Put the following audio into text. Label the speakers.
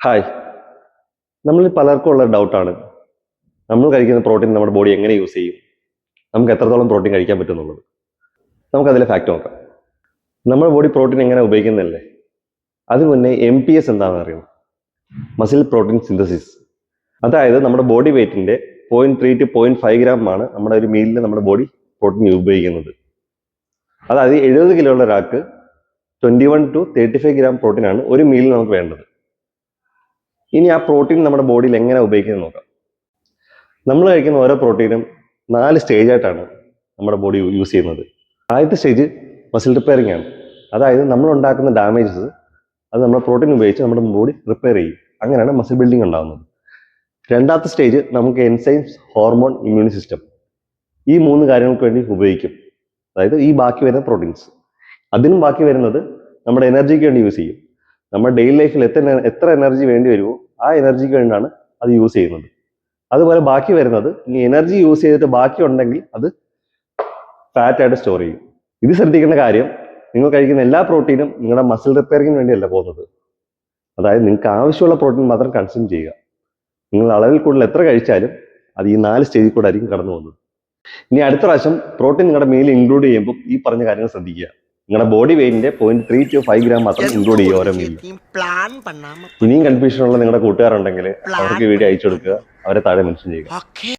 Speaker 1: Hi. നമ്മളിൽ പലർക്കും ഉള്ള ഡൗട്ടാണ് നമ്മൾ കഴിക്കുന്ന പ്രോട്ടീൻ നമ്മുടെ ബോഡി എങ്ങനെ യൂസ് ചെയ്യും, നമുക്ക് എത്രത്തോളം പ്രോട്ടീൻ കഴിക്കാൻ പറ്റും എന്നുള്ളത്. നമുക്കതിലെ ഫാക്ട് നോക്കാം. നമ്മുടെ ബോഡി പ്രോട്ടീൻ എങ്ങനെ ഉപയോഗിക്കുന്നതല്ലേ. അതിന് മുന്നേ MPS എന്താണെന്ന് അറിയണം. Muscle protein synthesis. അതായത് നമ്മുടെ ബോഡി വെയ്റ്റിൻ്റെ 0.3 to 0.5 ഗ്രാം ആണ് നമ്മുടെ ഒരു മീലിൽ നമ്മുടെ ബോഡി പ്രോട്ടീൻ ഉപയോഗിക്കുന്നത്. അതായത് 70 കിലോ ഉള്ള ഒരാൾക്ക് 21 to 35 ഗ്രാം പ്രോട്ടീനാണ് ഒരു മീലിൽ നമുക്ക് വേണ്ടത്. ഇനി ആ പ്രോട്ടീൻ നമ്മുടെ ബോഡിയിൽ എങ്ങനെ ഉപയോഗിക്കുന്നത് നോക്കാം. നമ്മൾ കഴിക്കുന്ന ഓരോ പ്രോട്ടീനും 4 സ്റ്റേജായിട്ടാണ് നമ്മുടെ ബോഡി യൂസ് ചെയ്യുന്നത്. ആദ്യത്തെ സ്റ്റേജ് മസിൽ റിപ്പയറിംഗ് ആണ്. അതായത് നമ്മൾ ഉണ്ടാക്കുന്ന ഡാമേജസ് അത് നമ്മുടെ പ്രോട്ടീൻ ഉപയോഗിച്ച് നമ്മുടെ ബോഡി റിപ്പയർ ചെയ്യും. അങ്ങനെയാണ് മസിൽ ബിൽഡിംഗ് ഉണ്ടാകുന്നത്. രണ്ടാമത്തെ സ്റ്റേജ് നമുക്ക് എൻസൈംസ്, ഹോർമോൺ, ഇമ്മ്യൂണി സിസ്റ്റം, ഈ 3 കാര്യങ്ങൾക്ക് വേണ്ടി ഉപയോഗിക്കും. അതായത് ഈ ബാക്കി വരുന്ന പ്രോട്ടീൻസ്. അതിനും ബാക്കി വരുന്നത് നമ്മുടെ എനർജിക്ക് വേണ്ടി യൂസ് ചെയ്യും. നമ്മുടെ ഡെയിലി ലൈഫിൽ എത്ര എനർജി വേണ്ടി വരുമോ ആ എനർജിക്ക് വേണ്ടിയാണ് അത് യൂസ് ചെയ്യുന്നത്. അതുപോലെ ബാക്കി വരുന്നത് ഇനി എനർജി യൂസ് ചെയ്തിട്ട് ബാക്കി ഉണ്ടെങ്കിൽ അത് ഫാറ്റ് ആയിട്ട് സ്റ്റോർ ചെയ്യും. ഇത് ശ്രദ്ധിക്കേണ്ട കാര്യം, നിങ്ങൾ കഴിക്കുന്ന എല്ലാ പ്രോട്ടീനും നിങ്ങളുടെ മസിൽ റിപ്പയറിങ്ങിന് വേണ്ടിയല്ല പോകുന്നത്. അതായത് നിങ്ങൾക്ക് ആവശ്യമുള്ള പ്രോട്ടീൻ മാത്രം കൺസ്യൂം ചെയ്യുക. നിങ്ങൾ അളവിൽ കൂടുതൽ എത്ര കഴിച്ചാലും അത് ഈ 4 സ്റ്റേജിൽ കൂടെ ആയിരിക്കും കടന്നു പോകുന്നത്. ഇനി അടുത്ത പ്രാവശ്യം പ്രോട്ടീൻ നിങ്ങളുടെ മീൽ ഇൻക്ലൂഡ് ചെയ്യുമ്പോൾ ഈ പറഞ്ഞ കാര്യങ്ങൾ ശ്രദ്ധിക്കുക. നിങ്ങളുടെ ബോഡി വെയിറ്റിന്റെ 0.3 to 5 ഗ്രാം മാത്രം ഇൻക്ലൂഡ് ചെയ്യുക ഓരോ മീലിൽ. ഇനിയും കൺഫ്യൂഷൻ ഉള്ള നിങ്ങളുടെ കൂട്ടുകാരുണ്ടെങ്കിൽ അവർക്ക് വീഡിയോ അയച്ചു കൊടുക്കുക, അവരെ താഴെ മെൻഷൻ ചെയ്യുക.